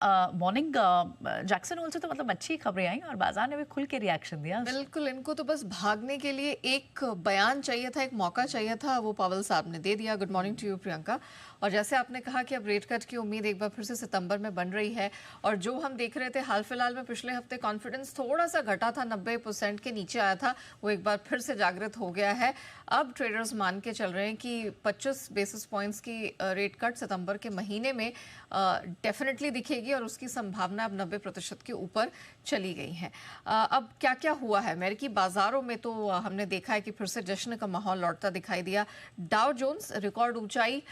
Morning Jackson Hole से तो मतलब अच्छी खबरें आई और बाजार ने भी खुल के रिएक्शन दिया। बिल्कुल, इनको तो बस भागने के लिए एक बयान चाहिए था, एक मौका चाहिए था, वो पॉवेल साहब ने दे दिया। Good morning to you Priyanka. और जैसे आपने कहा कि अब रेट कट की उम्मीद एक बार फिर से सितंबर में बन रही है, और जो हम देख रहे थे हाल फिलहाल में पिछले हफ्ते कॉन्फिडेंस थोड़ा सा घटा था, 90% के नीचे आया था, वो एक बार फिर से जागृत हो गया है। अब ट्रेडर्स मान के चल रहे हैं कि 25 बेसिस पॉइंट्स की रेट कट सितंबर के महीने में डेफिनेटली दिखेगी, और उसकी संभावना अब 90% के ऊपर चली गई है। अब क्या क्या हुआ है अमेरिकी बाजारों में, तो हमने देखा है कि फिर से जश्न का माहौल लौटता दिखाई दिया। डाउ जोन्स रिकॉर्ड ऊंचाई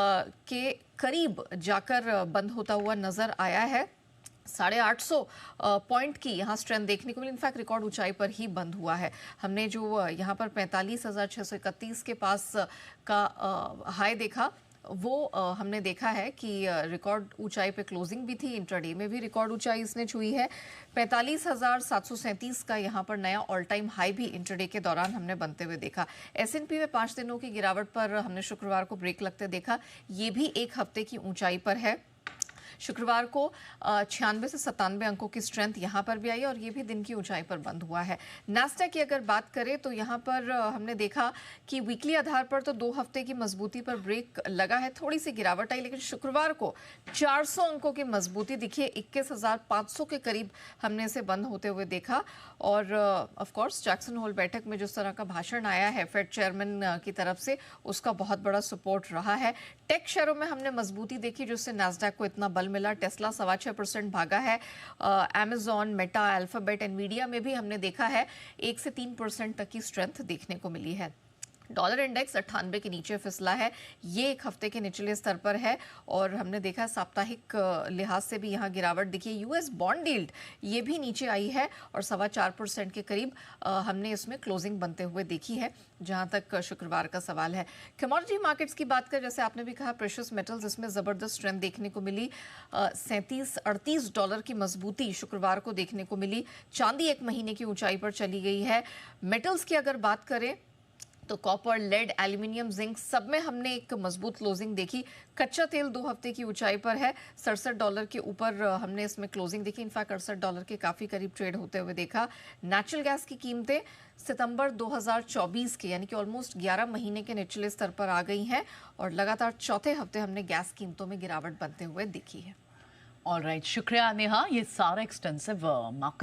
के करीब जाकर बंद होता हुआ नजर आया है। 850 पॉइंट की यहाँ स्ट्रेंथ देखने को मिली। इनफैक्ट रिकॉर्ड ऊंचाई पर ही बंद हुआ है। हमने जो यहाँ पर 45,631 के पास का हाई देखा, वो हमने देखा है कि रिकॉर्ड ऊंचाई पे क्लोजिंग भी थी। इंट्राडे में भी रिकॉर्ड ऊंचाई इसने छुई है। 45,737 का यहाँ पर नया ऑल टाइम हाई भी इंट्राडे के दौरान हमने बनते हुए देखा। S&P में 5 दिनों की गिरावट पर हमने शुक्रवार को ब्रेक लगते देखा। ये भी एक हफ्ते की ऊंचाई पर है। शुक्रवार को 96 से 97 अंकों की स्ट्रेंथ यहाँ पर भी आई, और ये भी दिन की ऊंचाई पर बंद हुआ है। नास्डैक की अगर बात करें तो यहाँ पर हमने देखा कि वीकली आधार पर तो 2 हफ्ते की मजबूती पर ब्रेक लगा है, थोड़ी सी गिरावट आई, लेकिन शुक्रवार को 400 अंकों की मजबूती दिखी है। 21,500 के करीब हमने इसे बंद होते हुए देखा। और ऑफ कोर्स जैक्सन होल बैठक में जिस तरह का भाषण आया है फेड चेयरमैन की तरफ से, उसका बहुत बड़ा सपोर्ट रहा है। टेक शेयरों में हमने मजबूती देखी, जिससे नास्डैक को इतना बल मिला। टेस्ला 6.25% भागा है। अमेजॉन, मेटा, अल्फाबेट, एनवीडिया में भी हमने देखा है 1 से 3% तक की स्ट्रेंथ देखने को मिली है। डॉलर इंडेक्स 98 के नीचे फिसला है, ये एक हफ्ते के निचले स्तर पर है, और हमने देखा साप्ताहिक लिहाज से भी यहाँ गिरावट दिखी है। यूएस बॉन्ड यील्ड ये भी नीचे आई है, और 4.25% के करीब हमने इसमें क्लोजिंग बनते हुए देखी है, जहाँ तक शुक्रवार का सवाल है। कमोडिटी मार्केट्स की बात करें, जैसे आपने भी कहा, प्रेशियस मेटल्स, इसमें ज़बरदस्त स्ट्रेंथ देखने को मिली। 37-38 डॉलर की मजबूती शुक्रवार को देखने को मिली। चांदी एक महीने की ऊंचाई पर चली गई है। मेटल्स की अगर बात करें तो कॉपर, लेड, एल्यूमिनियम, जिंक, सब में हमने एक मजबूत क्लोजिंग देखी। कच्चा तेल 2 हफ्ते की ऊंचाई पर है, 67 डॉलर के ऊपर हमने इसमें क्लोजिंग देखी। इनफैक्ट 68 डॉलर के काफी करीब ट्रेड होते हुए देखा। नेचुरल गैस की कीमतें सितंबर 2024 के यानी कि ऑलमोस्ट 11 महीने के निचले स्तर पर आ गई हैं, और लगातार चौथे हफ्ते हमने गैस कीमतों में गिरावट बनते हुए देखी है। ऑलराइट, शुक्रिया नेहा, ये सारा एक्सटेंसिव मार्केट